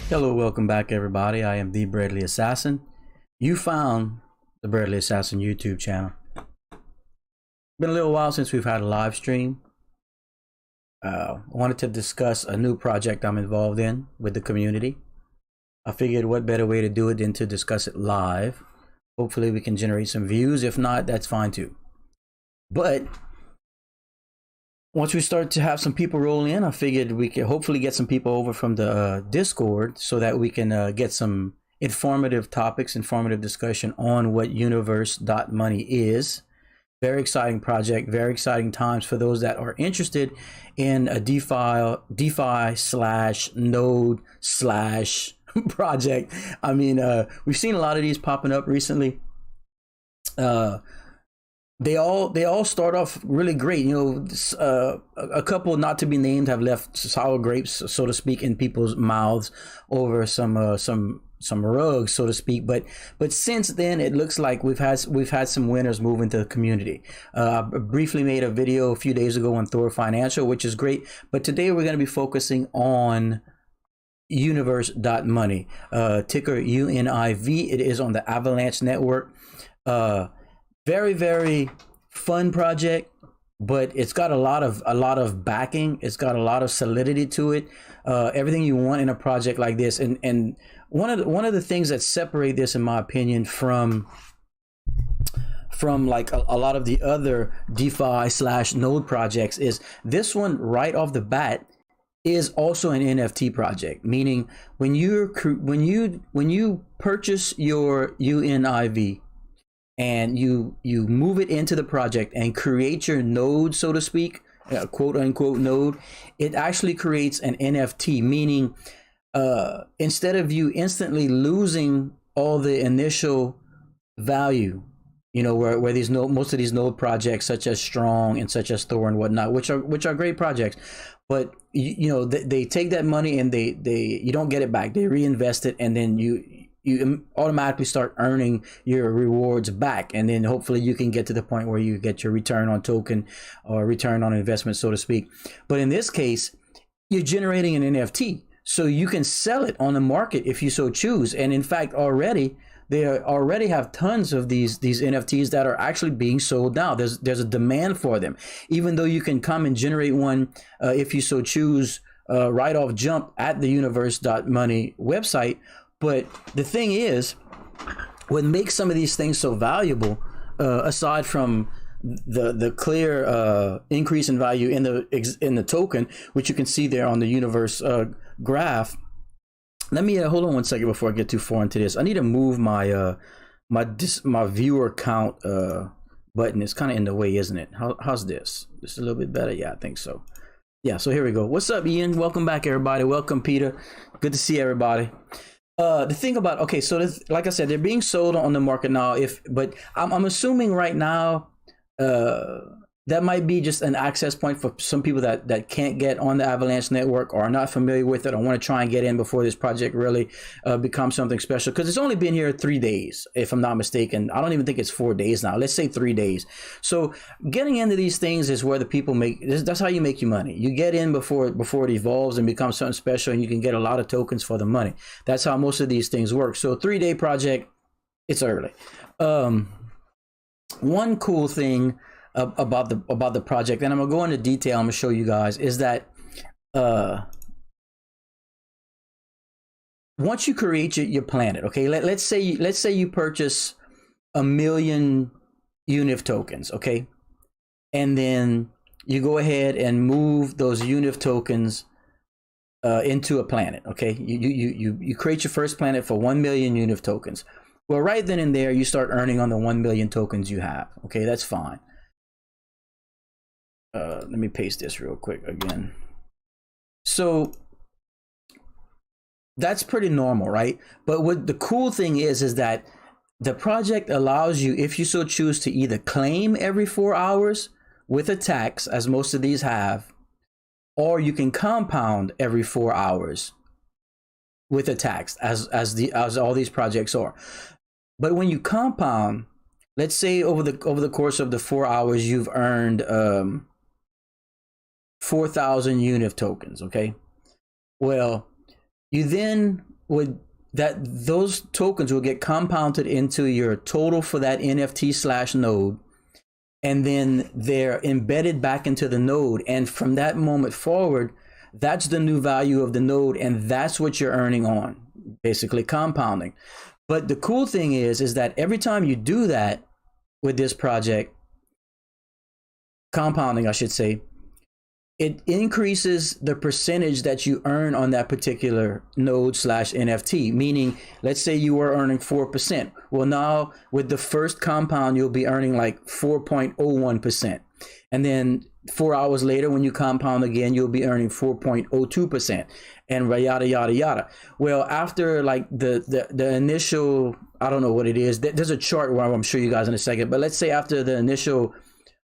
Hello, welcome back everybody. I am the Bradley Assassin. You found the Bradley Assassin YouTube channel. Been a little while since we've had a live stream. I wanted to discuss a new project I'm involved in with the community. I figured what better way to do it than to discuss it live. Hopefully we can generate some views. If not, that's fine too. But once we start to have some people roll in, I figured we could hopefully get some people over from the Discord so that we can get some informative topics, informative discussion on what Universe.money is. Very exciting project, very exciting times for those that are interested in a DeFi slash node slash project. I mean, we've seen a lot of these popping up recently. They all start off really great. You know, a couple not to be named have left sour grapes, so to speak, in people's mouths over some rugs, so to speak. But since then, it looks like we've had some winners move into the community. I briefly made a video a few days ago on Thor Financial, which is great. But today we're going to be focusing on Universe.money, ticker UNIV. It is on the Avalanche network. Very, very fun project, but it's got a lot of backing. It's got a lot of solidity to it. Everything you want in a project like this. And one of the things that separate this, in my opinion, from like a lot of the other DeFi slash node projects is this one right off the bat is also an NFT project. Meaning when you purchase your UNIV, and you move it into the project and create your node, so to speak, quote unquote node, it actually creates an NFT, meaning instead of you instantly losing all the initial value, you know, where most of these node projects such as Strong and such as Thor and whatnot, which are great projects, but you know, they take that money and you don't get it back. They reinvest it, and then you automatically start earning your rewards back, and then hopefully you can get to the point where you get your return on token or return on investment, so to speak. But in this case, you're generating an NFT, so you can sell it on the market if you so choose. And in fact, they already have tons of these NFTs that are actually being sold now. There's a demand for them, even though you can come and generate one if you so choose right off jump at the Universe.money website. But the thing is, what makes some of these things so valuable, aside from the clear increase in value in the token, which you can see there on the Universe graph. Let me hold on one second before I get too far into this. I need to move my my viewer count button. It's kind of in the way, isn't it? How's this? Just a little bit better? Yeah, I think so. Yeah, so here we go. What's up, Ian? Welcome back, everybody. Welcome, Peter. Good to see everybody. The thing about, okay, so this, like I said, they're being sold on the market now. But I'm assuming right now that might be just an access point for some people that can't get on the Avalanche network or are not familiar with it or want to try and get in before this project really becomes something special. Because it's only been here 3 days, if I'm not mistaken. I don't even think it's 4 days now. Let's say 3 days. So getting into these things is where the people that's how you make your money. You get in before it evolves and becomes something special, and you can get a lot of tokens for the money. That's how most of these things work. So 3-day project, it's early. One cool thing about the project, and I'm gonna go into detail, I'm gonna show you guys, is that once you create your planet, okay, let's say you purchase 1 million UNIV tokens, okay, and then you go ahead and move those UNIV tokens into a planet, okay. You create your first planet for 1 million UNIV tokens. Well, right then and there, you start earning on the 1 million tokens you have. Okay, that's fine. Let me paste this real quick again. So that's pretty normal, right? But what the cool thing is that the project allows you, if you so choose, to either claim every 4 hours with a tax, as most of these have, or you can compound every 4 hours with a tax, as all these projects are. But when you compound, let's say over the course of the 4 hours, you've earned 4,000 UNIV tokens, okay? Well, you then would that those tokens will get compounded into your total for that NFT slash node, and then they're embedded back into the node, and from that moment forward, that's the new value of the node, and that's what you're earning on, basically compounding. But the cool thing is that every time you do that with this project, compounding I should say, it increases the percentage that you earn on that particular node slash NFT. Meaning, let's say you were earning 4%. Well, now with the first compound, you'll be earning like 4.01%. And then 4 hours later, when you compound again, you'll be earning 4.02%, and yada, yada, yada. Well, after like the initial, I don't know what it is. There's a chart where I'm show you guys in a second, but let's say after the initial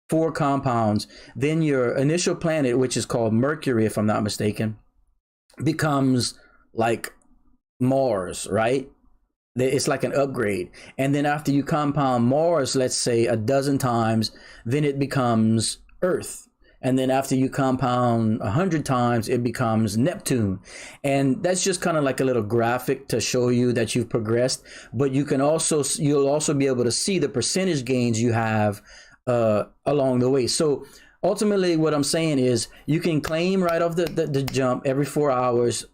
4 compounds, then your initial planet, which is called Mercury, if I'm not mistaken, becomes like Mars, right? It's like an upgrade. And then after you compound Mars, let's say a dozen times, then it becomes Earth. And then after you compound 100 times, it becomes Neptune. And that's just kind of like a little graphic to show you that you've progressed. But you can also, you'll also be able to see the percentage gains you have along the way. So ultimately what I'm saying is you can claim right off the jump every 4 hours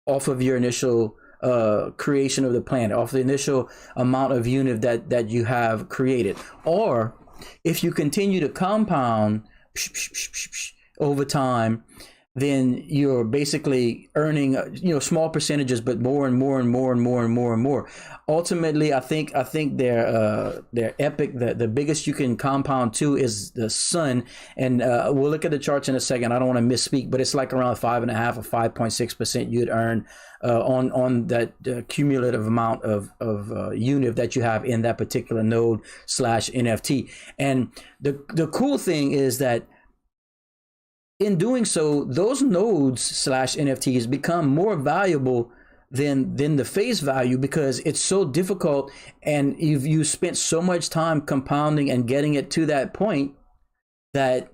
off of your initial creation of the planet, off the initial amount of UNIV that you have created. Or if you continue to compound over time, then you're basically earning, small percentages, but more and more and more and more and more and more. Ultimately, I think they're epic. The biggest you can compound to is the sun, and we'll look at the charts in a second. I don't want to misspeak, but it's like around 5.5 or 5.6% you'd earn on that cumulative amount of UNIV that you have in that particular node slash NFT. And the cool thing is that in doing so, those nodes slash NFTs become more valuable than the face value, because it's so difficult, and you spent so much time compounding and getting it to that point that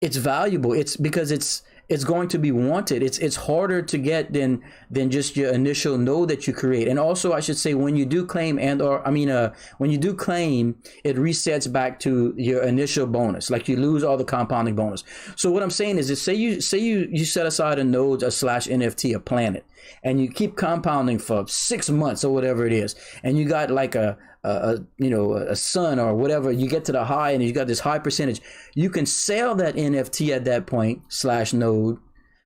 it's valuable. It's because it's going to be wanted. It's harder to get than just your initial node that you create. And also, I should say, when you do claim when you do claim, it resets back to your initial bonus. Like you lose all the compounding bonus. So what I'm saying is, say you set aside a node, a slash NFT, a planet, and you keep compounding for 6 months or whatever it is, and you got like a sun or whatever, you get to the high and you got this high percentage, you can sell that NFT at that point slash node,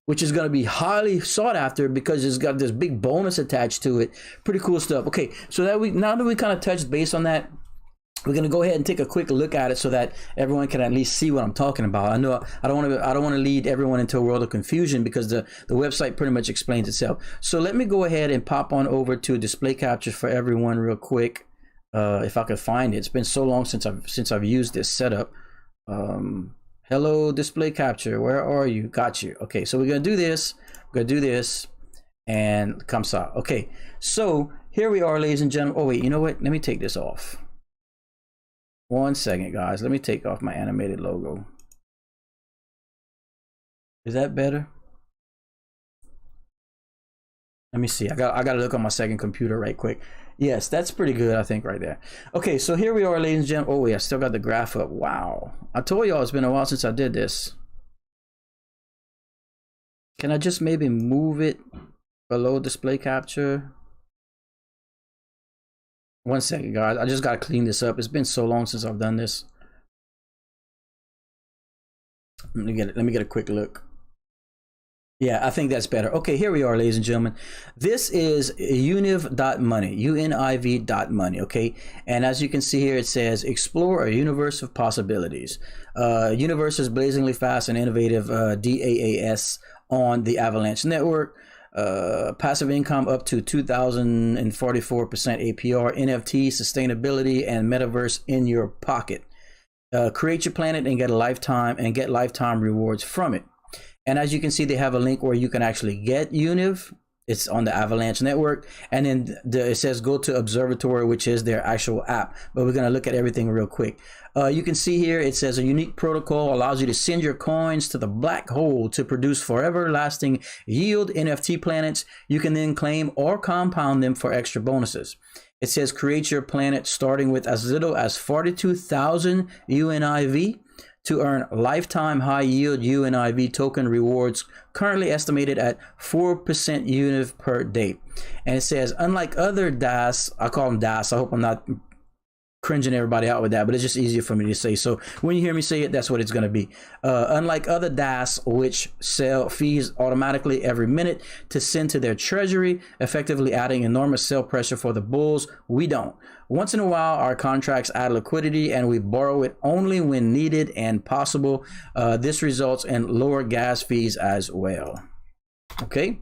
which is going to be highly sought after because it's got this big bonus attached to it. Pretty cool stuff. Okay, so now that we kind of touched base on that, we're going to go ahead and take a quick look at it so that everyone can at least see what I'm talking about. I know I don't want to lead everyone into a world of confusion, because the website pretty much explains itself. So let me go ahead and pop on over to display capture for everyone real quick. If I could find it. It's been so long since I've used this setup. Hello, display capture, where are you? Got you. Okay, so we're gonna do this. We're gonna do this, and comes out. Okay, so here we are, ladies and gentlemen. Oh wait, you know what? Let me take this off. 1 second, guys. Let me take off my animated logo. Is that better? Let me see. I got to look on my second computer right quick. Yes, that's pretty good, I think, right there. Okay, so here we are, ladies and gentlemen. Oh, wait, I still got the graph up. Wow. I told y'all it's been a while since I did this. Can I just maybe move it below display capture? 1 second, guys. I just got to clean this up. It's been so long since I've done this. Let me get a quick look. Yeah, I think that's better. Okay, here we are, ladies and gentlemen. This is Univ.money, UNIV.money, okay? And as you can see here, it says, explore a universe of possibilities. Universe is blazingly fast and innovative DAAS on the Avalanche network. Passive income up to 2,044% APR, NFT, sustainability, and metaverse in your pocket. Create your planet and get lifetime rewards from it. And as you can see, they have a link where you can actually get UNIV It's on the Avalanche network, and then it says go to Observatory, which is their actual app. But we're going to look at everything real quick. You can see here it says a unique protocol allows you to send your coins to the black hole to produce forever lasting yield NFT planets. You can then claim or compound them for extra bonuses. It says create your planet starting with as little as 42,000 UNIV to earn lifetime high yield UNIV token rewards, currently estimated at 4% UNIV per day. And it says, unlike other DAS, I call them DAS, I hope I'm not cringing everybody out with that, but it's just easier for me to say. So when you hear me say it, that's what it's going to be. Unlike other DAS, which sell fees automatically every minute to send to their treasury, effectively adding enormous sell pressure for the bulls, we don't. Once in a while, our contracts add liquidity and we borrow it only when needed and possible. This results in lower gas fees as well. Okay.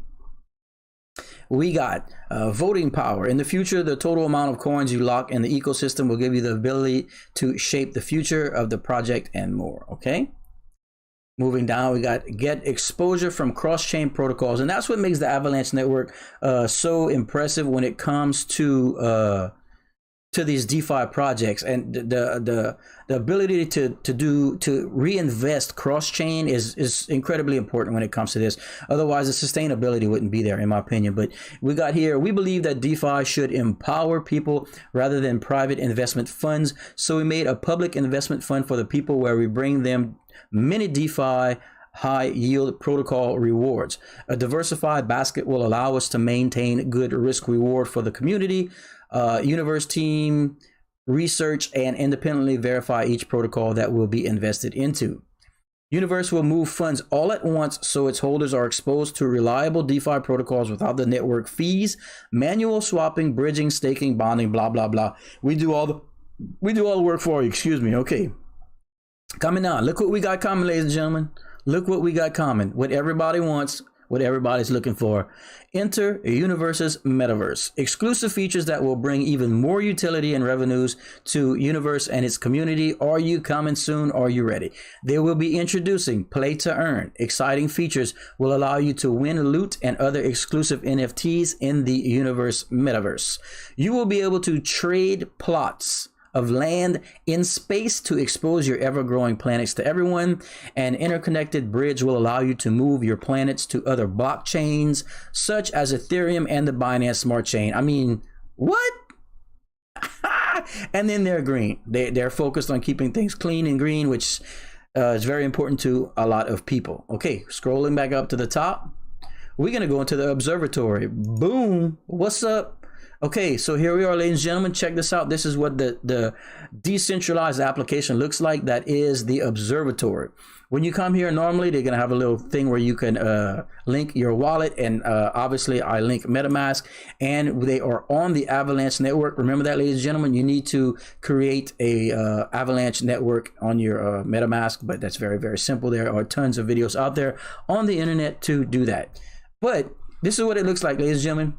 We got voting power. In the future, the total amount of coins you lock in the ecosystem will give you the ability to shape the future of the project and more. Okay. Moving down, we got get exposure from cross-chain protocols. And that's what makes the Avalanche network so impressive when it comes to these DeFi projects, and the ability to reinvest cross-chain is incredibly important when it comes to this. Otherwise, the sustainability wouldn't be there, in my opinion. But we got here, we believe that DeFi should empower people rather than private investment funds. So we made a public investment fund for the people where we bring them many DeFi high yield protocol rewards. A diversified basket will allow us to maintain good risk reward for the community. Universe team research and independently verify each protocol that will be invested into. Universe will move funds all at once so its holders are exposed to reliable DeFi protocols without the network fees, manual swapping, bridging, staking, bonding, blah blah blah. We do all the work for you. Excuse me. Okay. Coming on. Look what we got coming, ladies and gentlemen. Look what we got coming. What everybody wants, what everybody's looking for. Enter Universe's metaverse. Exclusive features that will bring even more utility and revenues to Universe and its community. Are you coming soon? Are you ready? They will be introducing play to earn. Exciting features will allow you to win loot and other exclusive NFTs in the Universe metaverse. You will be able to trade plots of land in space to expose your ever-growing planets to everyone. An interconnected bridge will allow you to move your planets to other blockchains, such as Ethereum and the Binance Smart Chain. I mean, what? And then they're green. They're focused on keeping things clean and green, which is very important to a lot of people. Okay, scrolling back up to the top, we're going to go into the observatory. Boom. What's up? Okay, so here we are, ladies and gentlemen. Check this out. This is what the decentralized application looks like. That is the observatory. When you come here, normally they're going to have a little thing where you can link your wallet. And obviously, I link MetaMask. And they are on the Avalanche network. Remember that, ladies and gentlemen. You need to create a Avalanche network on your MetaMask. But that's very, very simple. There are tons of videos out there on the internet to do that. But this is what it looks like, ladies and gentlemen.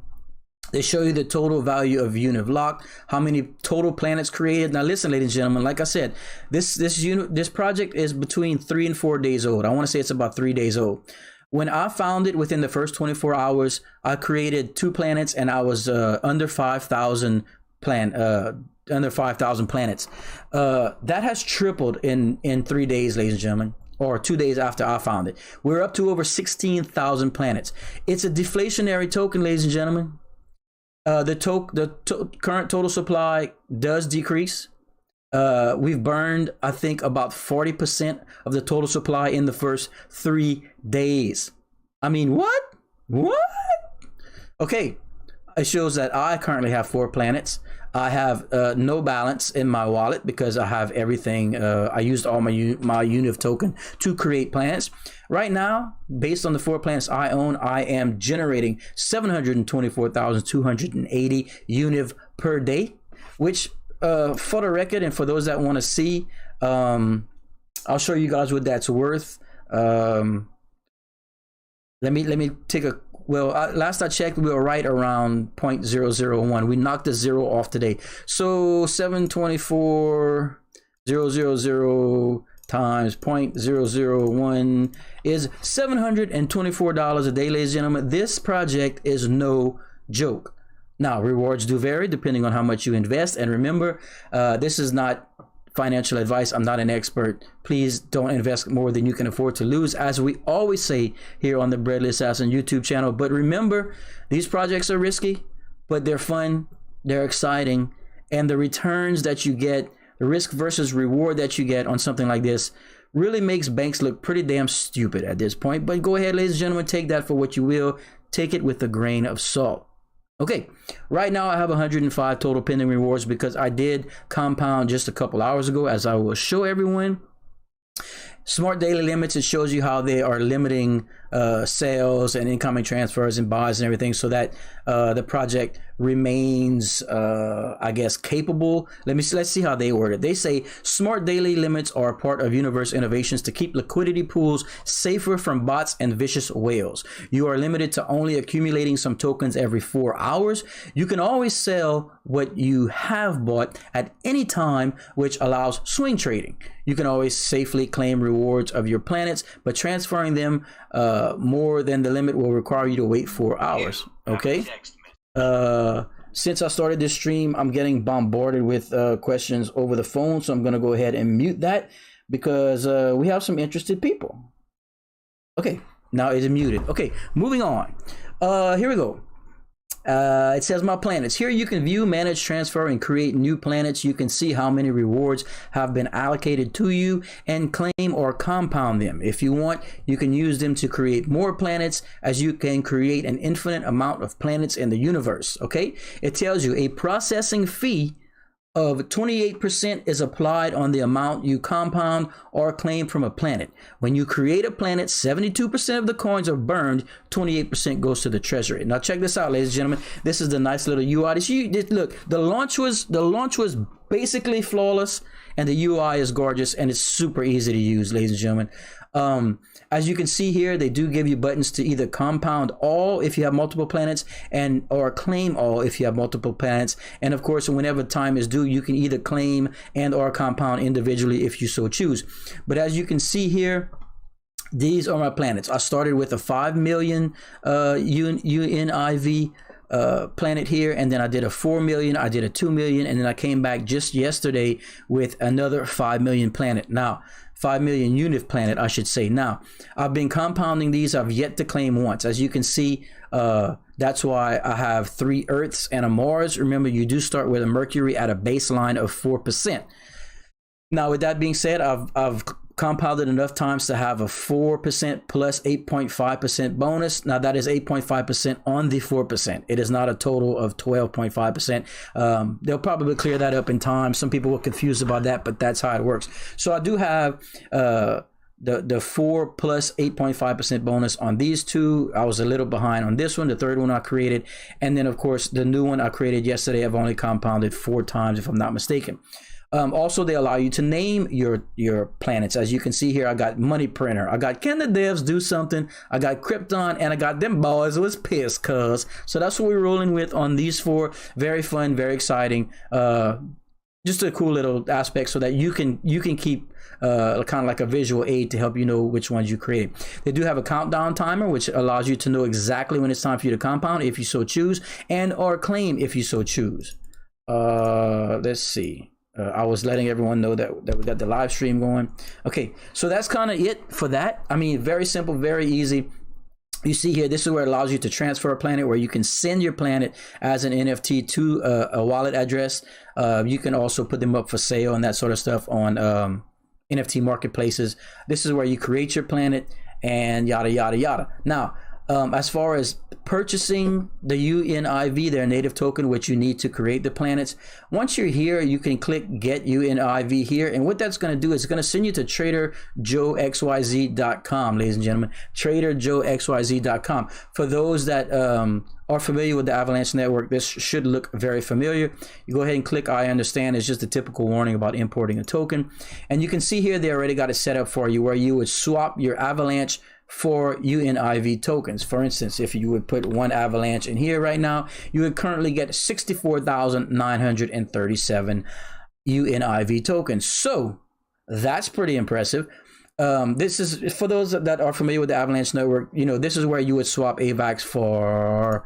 They show you the total value of UNIV locked, how many total planets created. Now listen, ladies and gentlemen, like I said, this project is between 3 and 4 days old. I want to say it's about 3 days old. When I found it within the first 24 hours, I created 2 planets and I was under 5,000 under 5,000 planets. That has tripled in 3 days, ladies and gentlemen, or 2 days after I found it. We're up to over 16,000 planets. It's a deflationary token, ladies and gentlemen. The current total supply does decrease. We've burned, I think, about 40% of the total supply in the first 3 days. I mean, what? Okay, it shows that I currently have 4 planets. I have no balance in my wallet because I have everything. I used all my UNIV token to create planets. Right now, based on the 4 planets I own, I am generating 724,280 UNIV per day, which for the record and for those that want to see, I'll show you guys what that's worth. Let me take a last I checked, we were right around 0.001. We knocked the 0 off today. So 724,000 times 0.001 is $724 a day, ladies and gentlemen. This project is no joke. Now, rewards do vary depending on how much you invest. And remember, this is not financial advice. I'm not an expert. Please don't invest more than you can afford to lose, as we always say here on the Breadless Assassin YouTube channel. But remember, these projects are risky, but they're fun, they're exciting, and the returns that you get, the risk versus reward that you get on something like this really makes banks look pretty damn stupid at this point. But go ahead, ladies and gentlemen, take that for what you will. Take it with a grain of salt. Okay, right now I have 105 total pending rewards because I did compound just a couple hours ago, as I will show everyone. Smart daily limits, it shows you how they are limiting sales and incoming transfers and buys and everything, so that the project remains, I guess, capable. Let's see how they word it. They say smart daily limits are a part of Universe innovations to keep liquidity pools safer from bots and vicious whales. You are limited to only accumulating some tokens every 4 hours. You can always sell what you have bought at any time, which allows swing trading. You can always safely claim rewards of your planets, but transferring them more than the limit will require you to wait 4 hours. Okay. Since I started this stream, I'm getting bombarded with questions over the phone, so I'm going to go ahead and mute that because we have some interested people. Okay, now it is muted. Okay, moving on. Here we go. It says my planets. Here you can view, manage, transfer, and create new planets. You can see how many rewards have been allocated to you and claim or compound them. If you want, you can use them to create more planets, as you can create an infinite amount of planets in the universe. Okay, it tells you a processing fee of 28% is applied on the amount you compound or claim from a planet. When you create a planet, 72% of the coins are burned, 28% goes to the treasury. Now check this out, ladies and gentlemen. This is the nice little UI. Look, the launch was basically flawless, and the UI is gorgeous, and it's super easy to use, ladies and gentlemen. As you can see here, they do give you buttons to either compound all if you have multiple planets, and or claim all if you have multiple planets. And of course, whenever time is due, you can either claim and or compound individually if you so choose. But as you can see here, these are my planets. I started with a 5 million UNIV planet here, and then I did a 4 million, I did a 2 million, and then I came back just yesterday with another 5 million planet. Now 5 million UNIV planet, I should say. Now I've been compounding these. I've yet to claim once. As you can see, that's why I have 3 Earths and a Mars. Remember, you do start with a Mercury at a baseline of 4%. Now with that being said, I've compounded enough times to have a 4% plus 8.5% bonus. Now that is 8.5% on the 4%. It is not a total of 12.5%. They'll probably clear that up in time. Some people were confused about that, but that's how it works. So I do have the 4 plus 8.5% bonus on these two. I was a little behind on this one. The third one I created, and then of course the new one I created yesterday, I've only compounded 4 times if I'm not mistaken. Also, they allow you to name your planets. As you can see here, I got Money Printer, I got Can the Devs Do Something, I got Krypton, and I got Them Boys Was Pissed Cuz. So that's what we're rolling with on these 4. Very fun, very exciting. Just a cool little aspect so that you can keep kind of like a visual aid to help you know which ones you created. They do have a countdown timer, which allows you to know exactly when it's time for you to compound if you so choose, and or claim if you so choose. Let's see. I was letting everyone know that we got the live stream going. Okay, so that's kind of it for that. I mean, very simple, very easy. You see here, this is where it allows you to transfer a planet, where you can send your planet as an NFT to a wallet address. You can also put them up for sale and that sort of stuff on NFT marketplaces. This is where you create your planet and yada, yada, yada. Now, as far as purchasing the UNIV, their native token, which you need to create the planets, once you're here, you can click Get UNIV here, and what that's going to do is it's going to send you to TraderJoeXYZ.com, ladies and gentlemen. TraderJoeXYZ.com. For those that are familiar with the Avalanche network, this should look very familiar. You go ahead and click I understand. It's just a typical warning about importing a token, and you can see here they already got it set up for you, where you would swap your Avalanche for UNIV tokens. For instance, if you would put 1 Avalanche in here right now, you would currently get 64,937 UNIV tokens. So That's pretty impressive. This is for those that are familiar with the Avalanche network. You know, this is where you would swap AVAX for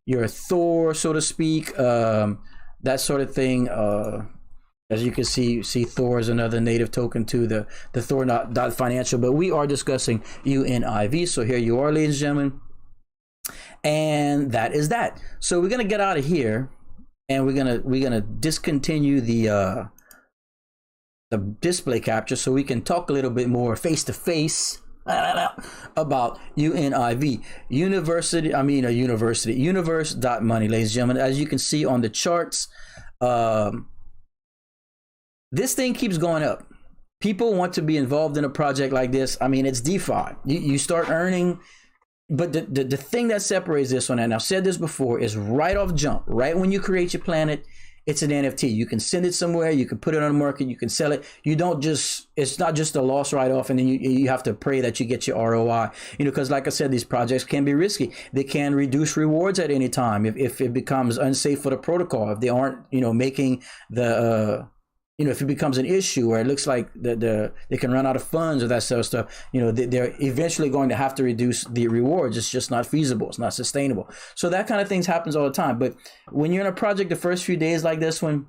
your Thor, so to speak, that sort of thing. As you can see Thor is another native token to the Thor dot financial, but we are discussing UNIV. So here you are, ladies and gentlemen, and that is that. So we're gonna get out of here, and we're gonna discontinue the display capture so we can talk a little bit more face to face about UNIV, Universe.money, ladies and gentlemen. As you can see on the charts, this thing keeps going up. People want to be involved in a project like this. I mean, it's DeFi. You start earning, but the thing that separates this one, and I've said this before, is right off jump, right when you create your planet, it's an NFT. You can send it somewhere, you can put it on the market, you can sell it. You don't just, it's not just a loss write-off and then you have to pray that you get your ROI. You know, because like I said, these projects can be risky. They can reduce rewards at any time if it becomes unsafe for the protocol, if they aren't, you know, making the you know, if it becomes an issue where it looks like they can run out of funds or that sort of stuff, you know, they're eventually going to have to reduce the rewards. It's just not feasible. It's not sustainable. So that kind of things happens all the time. But when you're in a project, the first few days like this one,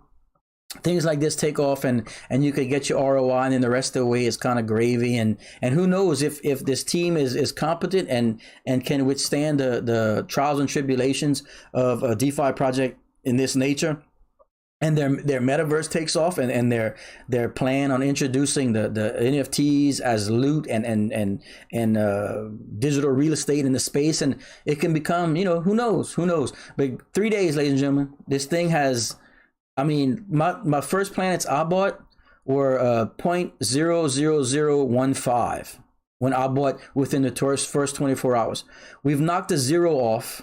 things like this take off and you could get your ROI, and then the rest of the way is kind of gravy. And who knows if this team is competent and can withstand the trials and tribulations of a DeFi project in this nature. And their metaverse takes off, and their plan on introducing the NFTs as loot and digital real estate in the space, and it can become, you know, who knows. But 3 days, ladies and gentlemen, this thing has, I mean, my first planets I bought were 0.00015 when I bought within the first 24 hours. We've knocked the zero off.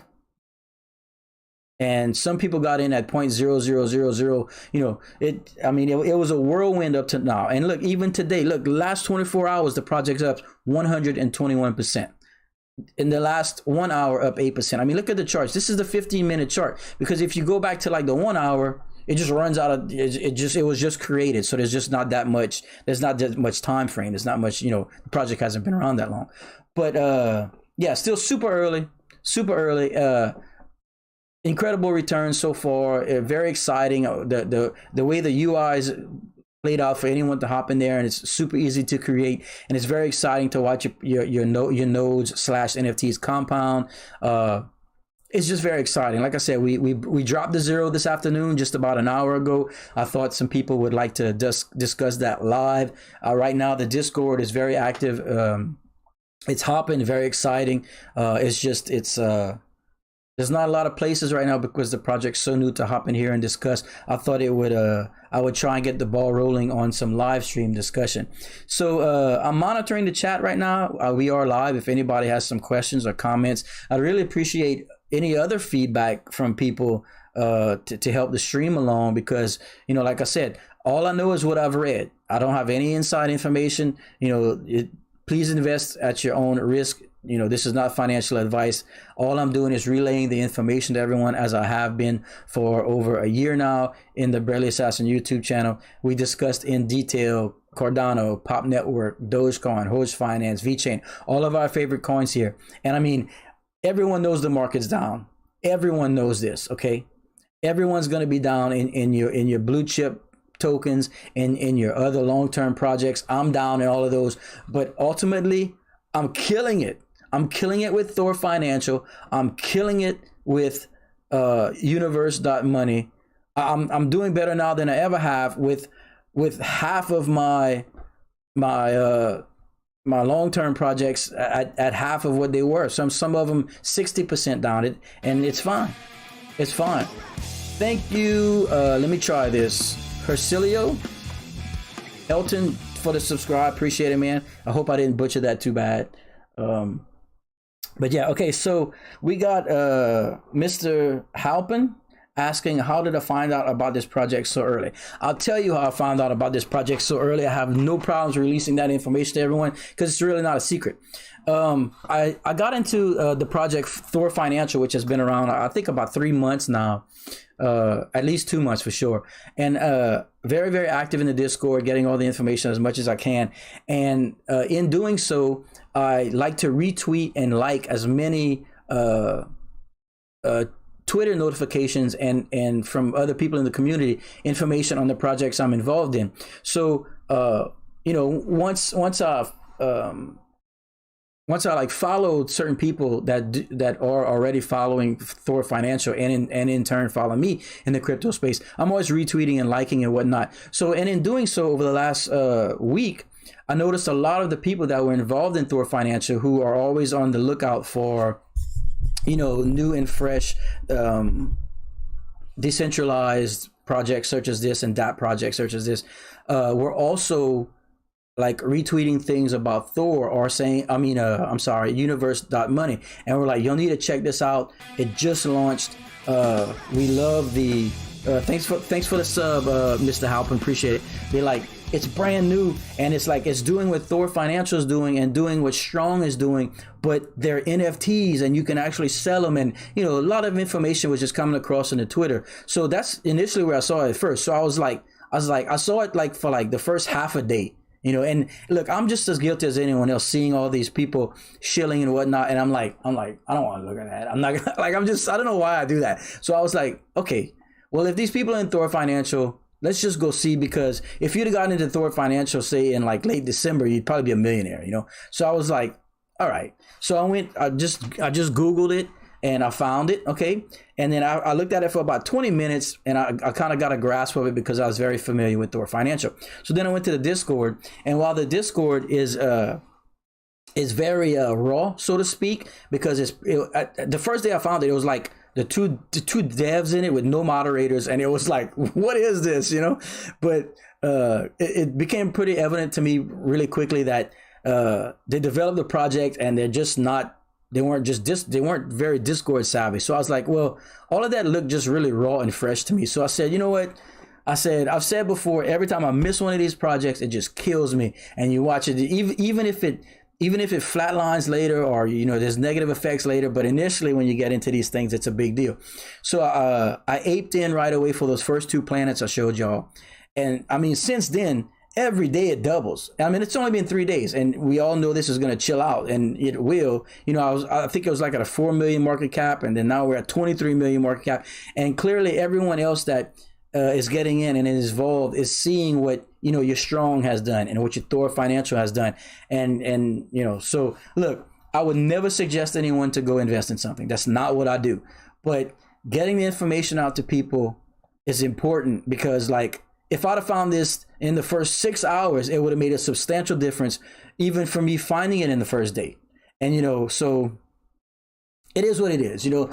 And some people got in at 0.0000, you know, it was a whirlwind up to now. And look, even today, look, last 24 hours, the project's up 121%. In the last 1 hour, up 8%. I mean, look at the charts. This is the 15-minute chart, because if you go back to like the 1 hour, it just runs out of, it was just created. So there's just not that much, there's not that much time frame. There's not much, you know, the project hasn't been around that long. But yeah, still super early. Incredible returns so far. Very exciting. The way the UI is played out for anyone to hop in there, and it's super easy to create, and it's very exciting to watch your nodes / NFTs compound. It's just very exciting. Like I said, we dropped the zero this afternoon, just about an hour ago. I thought some people would like to discuss that live. Right now, the Discord is very active. It's hopping, very exciting. There's not a lot of places right now because the project's so new to hop in here and discuss. I thought I would try and get the ball rolling on some live stream discussion. So I'm monitoring the chat right now. We are live. If anybody has some questions or comments, I'd really appreciate any other feedback from people to help the stream along, because, you know, like I said, all I know is what I've read. I don't have any inside information. You know, please invest at your own risk. You know, this is not financial advice. All I'm doing is relaying the information to everyone, as I have been for over a year now in the Barely Assassin YouTube channel. We discussed in detail Cardano, Pop Network, Dogecoin, Hoge Finance, VeChain, all of our favorite coins here. And I mean, everyone knows the market's down. Everyone knows this, okay? Everyone's going to be down in your blue chip tokens, in your other long-term projects. I'm down in all of those, but ultimately, I'm killing it. I'm killing it with Thor Financial. I'm killing it with Universe.money. I'm doing better now than I ever have with half of my long-term projects at half of what they were. Some of them 60% down, and it's fine. It's fine. Thank you. Let me try this. Hercilio Elton for the subscribe. Appreciate it, man. I hope I didn't butcher that too bad. But yeah, okay, so we got Mr. Halpin asking, how did I find out about this project so early? I'll tell you how I found out about this project so early. I have no problems releasing that information to everyone because it's really not a secret. I got into the project Thor Financial, which has been around, I think, about 3 months now, at least 2 months for sure. And very, very active in the Discord, getting all the information as much as I can. And in doing so, I like to retweet and like as many Twitter notifications and from other people in the community, information on the projects I'm involved in. So, you know, once I like followed certain people that are already following Thor Financial and in turn follow me in the crypto space, I'm always retweeting and liking and whatnot. So, and in doing so over the last week, I noticed a lot of the people that were involved in Thor Financial who are always on the lookout for, you know, new and fresh decentralized projects such as this and that project such as this, were also like retweeting things about Thor or saying, I'm sorry, Universe.money. And we're like, you'll need to check this out. It just launched. We love the, thanks for the sub, Mr. Halpin, appreciate it. They're like, it's brand new and it's like, it's doing what Thor Financial is doing and doing what Strong is doing, but they're NFTs and you can actually sell them. And, you know, a lot of information was just coming across in the Twitter. So that's initially where I saw it first. So I saw it like for like the first half a day. You know, and look, I'm just as guilty as anyone else seeing all these people shilling and whatnot. And I'm like, I don't want to look at that. I'm not gonna, like, I don't know why I do that. So I was like, okay, well, if these people are in Thor Financial, let's just go see, because if you'd have gotten into Thor Financial, say in like late December, you'd probably be a millionaire, you know? So I was like, all right. So I just Googled it and I found it. Okay. And then I looked at it for about 20 minutes and I kind of got a grasp of it because I was very familiar with Thor Financial. So then I went to the Discord, and while the Discord is very raw, so to speak, because the first day I found it, it was like the two devs in it with no moderators, and it was like, what is this, you know? But it became pretty evident to me really quickly that they developed the project and they weren't very Discord savvy. So I was like, well, all of that looked just really raw and fresh to me. So I said, you know what? I've said before, every time I miss one of these projects, it just kills me. And you watch it, even if it flatlines later, or, you know, there's negative effects later, but initially when you get into these things, it's a big deal. So I aped in right away for those first 2 planets I showed y'all. And I mean, since then, every day it doubles. I mean, it's only been 3 days, and we all know this is going to chill out, and it will. You know, I think it was like at a 4 million market cap, and then now we're at 23 million market cap. And clearly everyone else that is getting in and is involved is seeing what, you know, your Strong has done and what your Thor Financial has done. And you know, so look, I would never suggest anyone to go invest in something. That's not what I do. But getting the information out to people is important, because like, if I'd have found this in the first 6 hours, it would have made a substantial difference, even for me finding it in the first day. And, you know, so it is what it is. You know,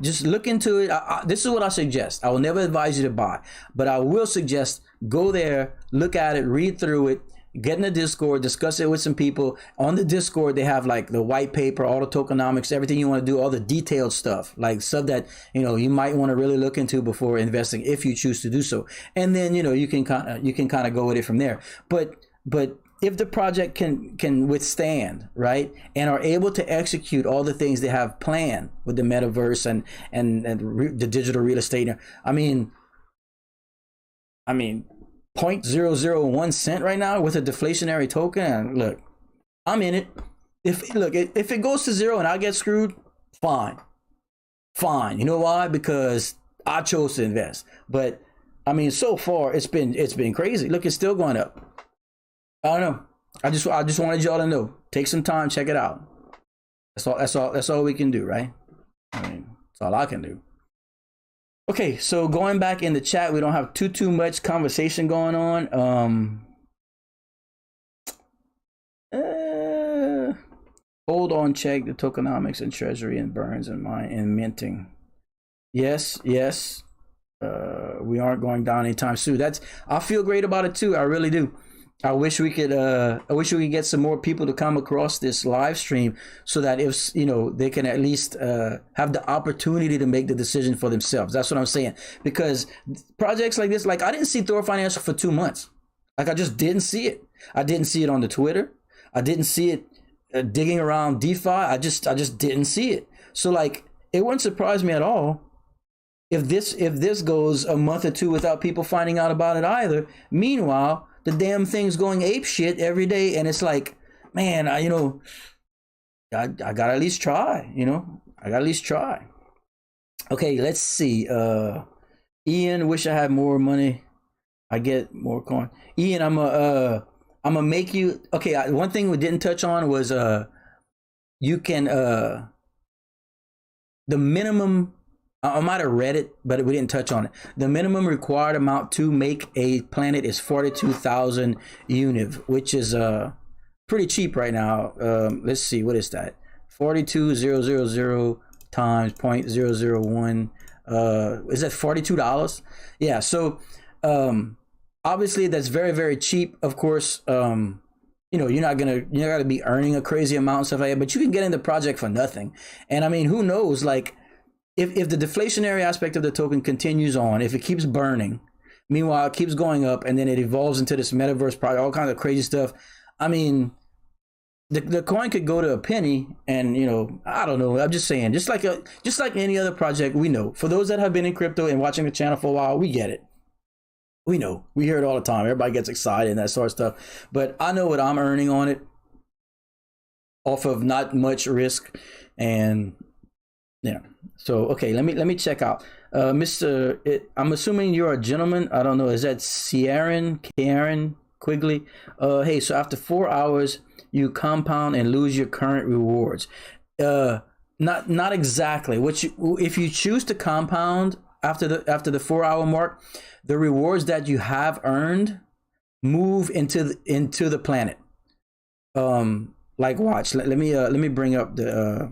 just look into it. This is what I suggest. I will never advise you to buy, but I will suggest go there, look at it, read through it, get in the Discord, discuss it with some people. On the Discord, they have like the white paper, all the tokenomics, everything you want to do, all the detailed stuff, like stuff that, you know, you might want to really look into before investing, if you choose to do so. And then, you know, you can kind of go with it from there. But if the project can withstand, right, and are able to execute all the things they have planned with the metaverse and the digital real estate, I mean 0.001 cent right now with a deflationary token. And look, I'm in it. If it goes to zero and I get screwed, fine. You know why? Because I chose to invest. But I mean, so far it's been crazy. Look, it's still going up. I don't know. I just wanted y'all to know. Take some time, check it out. That's all we can do, right? I mean, that's all I can do. Okay, so going back in the chat, we don't have too much conversation going on. Hold on, check the tokenomics and treasury and burns and mine and minting. Yes. We aren't going down anytime soon. I feel great about it too. I really do. I wish we could get some more people to come across this live stream so that if they can at least have the opportunity to make the decision for themselves. That's what I'm saying. Because projects like this, like I didn't see Thor Financial for 2 months. Like I just didn't see it. I didn't see it on the Twitter. I didn't see it digging around DeFi. I just didn't see it. So like it wouldn't surprise me at all if this goes a month or two without people finding out about it either. Meanwhile, the damn thing's going ape shit every day, and it's like, man, I gotta at least try. I gotta at least try. Okay, let's see. Ian, wish I had more money. I get more coin. Ian, I'm gonna make you. Okay, one thing we didn't touch on was you can the minimum. I might have read it, but we didn't touch on it. The minimum required amount to make a planet is 42,000 UNIV, which is pretty cheap right now. Let's see, what is that? 42,000 times 0.001. Is that $42? Yeah. So obviously that's very, very cheap. Of course, you're not gonna be earning a crazy amount and stuff like that, but you can get in the project for nothing. And I mean, who knows? Like, if the deflationary aspect of the token continues on, if it keeps burning, meanwhile it keeps going up, and then it evolves into this metaverse project, all kinds of crazy stuff. I mean, the coin could go to a penny, and I don't know. I'm just saying, just like any other project, we know. For those that have been in crypto and watching the channel for a while, we get it. We know. We hear it all the time. Everybody gets excited and that sort of stuff. But I know what I'm earning on it, off of not much risk, and So okay, let me check out. I'm assuming you're a gentleman. I don't know. Is that Karen Quigley? Hey, so after 4 hours, you compound and lose your current rewards. Not exactly. If you choose to compound after the 4 hour mark, the rewards that you have earned move into the planet. Like watch. Let me bring up the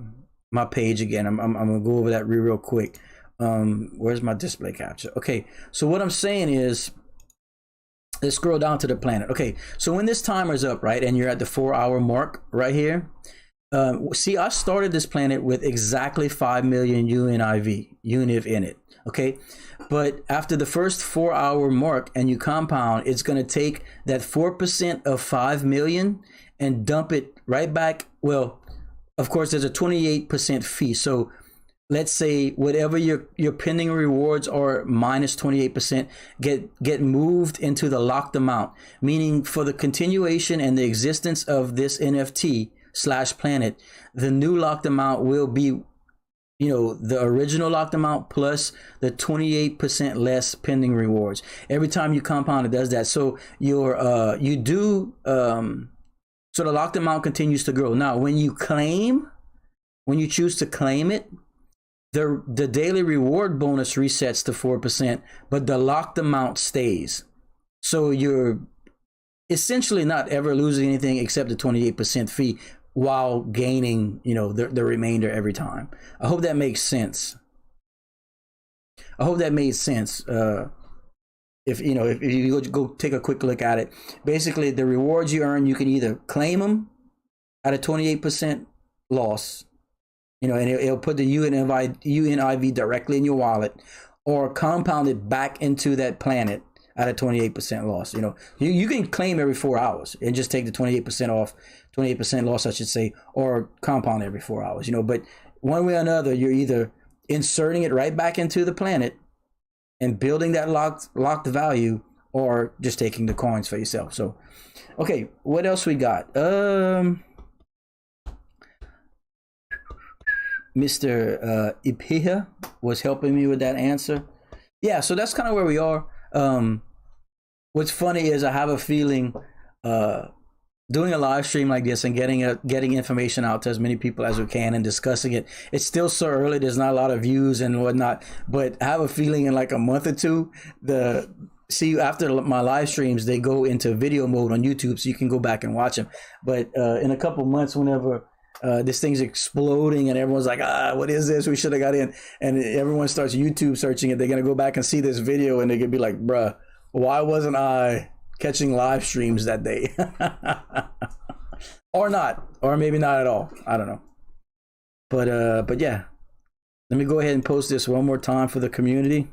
my page again. I'm gonna go over that real quick. Where's my display capture? Okay, so what I'm saying is, let's scroll down to the planet. Okay, so when this timer's up, right, and you're at the 4 hour mark right here, see, I started this planet with exactly 5 million UNIV in it. Okay, but after the first 4 hour mark and you compound, it's gonna take that 4% of 5 million and dump it right back. Well, of course, there's a 28% fee. So let's say whatever your pending rewards are minus 28% get moved into the locked amount, meaning for the continuation and the existence of this NFT / planet, the new locked amount will be, the original locked amount plus the 28% less pending rewards. Every time you compound, it does that. So so the locked amount continues to grow. Now, when you choose to claim it, the daily reward bonus resets to 4%, but the locked amount stays. So you're essentially not ever losing anything except the 28% fee while gaining, the remainder every time. I hope that makes sense. I hope that made sense. If you go take a quick look at it, basically the rewards you earn, you can either claim them at a 28% loss, and it'll put the UNIV directly in your wallet, or compound it back into that planet at a 28% loss. You can claim every 4 hours and just take the 28% off, 28% loss, I should say, or compound every 4 hours. But one way or another, you're either inserting it right back into the planet and building that locked value, or just taking the coins for yourself. So, okay, what else we got? Mr. Ipiha was helping me with that answer. Yeah, so that's kind of where we are. What's funny is I have a feeling doing a live stream like this and getting information out to as many people as we can and discussing it. It's still so early. There's not a lot of views and whatnot, but I have a feeling in like a month or two, after my live streams, they go into video mode on YouTube, so you can go back and watch them. But in a couple months, whenever this thing's exploding and everyone's like, what is this? We should have got in. And everyone starts YouTube searching it. They're going to go back and see this video and they could be like, bruh, why wasn't I catching live streams that day. Or not, or maybe not at all. I don't know. But yeah, let me go ahead and post this one more time for the community.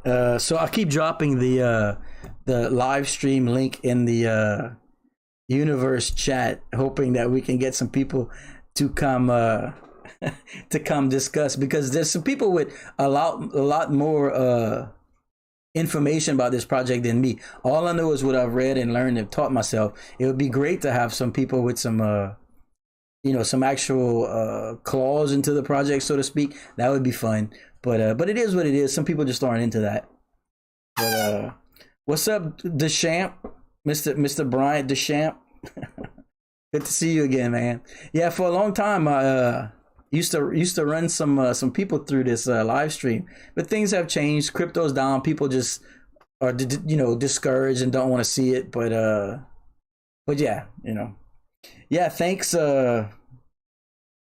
So I'll keep dropping the live stream link in the universe chat, hoping that we can get some people to come to come discuss, because there's some people with a lot more information about this project than me. All I know is what I've read and learned and taught myself. It would be great to have some people with some some actual claws into the project, so to speak. That would be fun. But it is what it is. Some people just aren't into that. But what's up, Deschamps? Mr. Bryant Deschamps? Good to see you again, man. Yeah, for a long time I used to run some people through this live stream, but things have changed. Crypto's down. People just are discouraged and don't want to see it. But yeah, yeah. Thanks.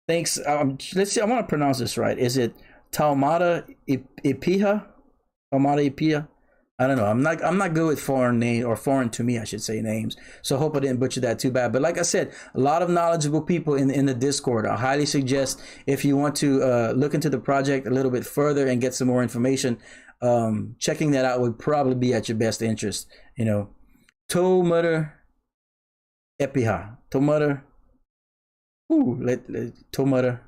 Thanks. Let's see. I want to pronounce this right. Is it Taumata Ipiha? Taumata Ipiha? I don't know. I'm not good with foreign name, or foreign to me, I should say, names. So I hope I didn't butcher that too bad. But like I said, a lot of knowledgeable people in the Discord. I highly suggest, if you want to look into the project a little bit further and get some more information, checking that out would probably be at your best interest. Taumata Ipiha. Taumata Ipiha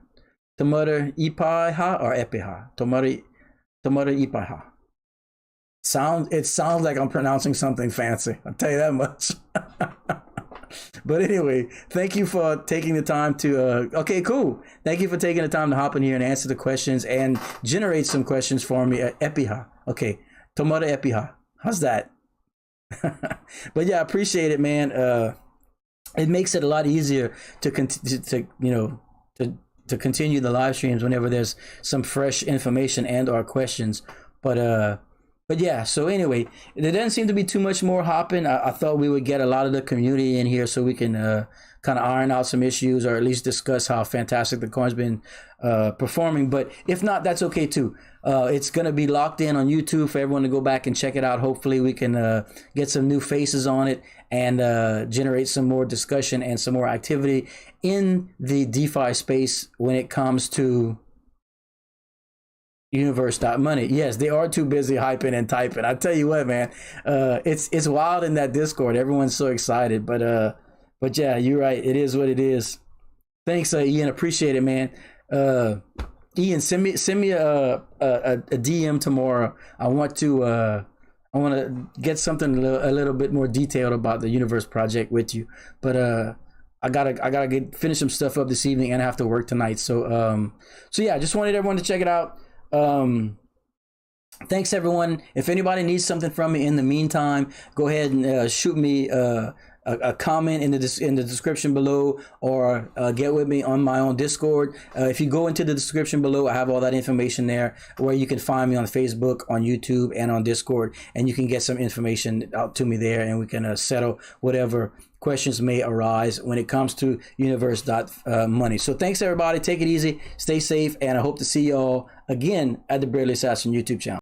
or Epiha. Taumata Ipiha. It sounds like I'm pronouncing something fancy. I'll tell you that much. But anyway, thank you for taking the time to okay, cool. Thank you for taking the time to hop in here and answer the questions and generate some questions for me at Epiha. Okay, Taumata Epiha. How's that? But yeah, I appreciate it, man. It makes it a lot easier to continue the live streams whenever there's some fresh information and or questions. But yeah, so anyway, there doesn't seem to be too much more hopping. I thought we would get a lot of the community in here so we can kind of iron out some issues, or at least discuss how fantastic the coin's been performing. But if not, that's okay too. It's going to be locked in on YouTube for everyone to go back and check it out. Hopefully we can get some new faces on it and generate some more discussion and some more activity in the DeFi space when it comes to Universe.money. Yes, they are too busy hyping and typing. I tell you what, man, it's wild in that Discord. Everyone's so excited, but yeah, you're right. It is what it is. Thanks, Ian. Appreciate it, man. Ian, send me a DM tomorrow. I want to get something a little bit more detailed about the Universe project with you, but I gotta finish some stuff up this evening, and I have to work tonight. So yeah, I just wanted everyone to check it out. Thanks everyone. If anybody needs something from me in the meantime, go ahead and shoot me a comment in the description below, or get with me on my own Discord. If you go into the description below, I have all that information there, where you can find me on Facebook, on YouTube, and on Discord, and you can get some information out to me there, and we can settle whatever questions may arise when it comes to Universe.money. So thanks everybody. Take it easy, stay safe, and I hope to see you all again at the Bradley Assassin YouTube channel.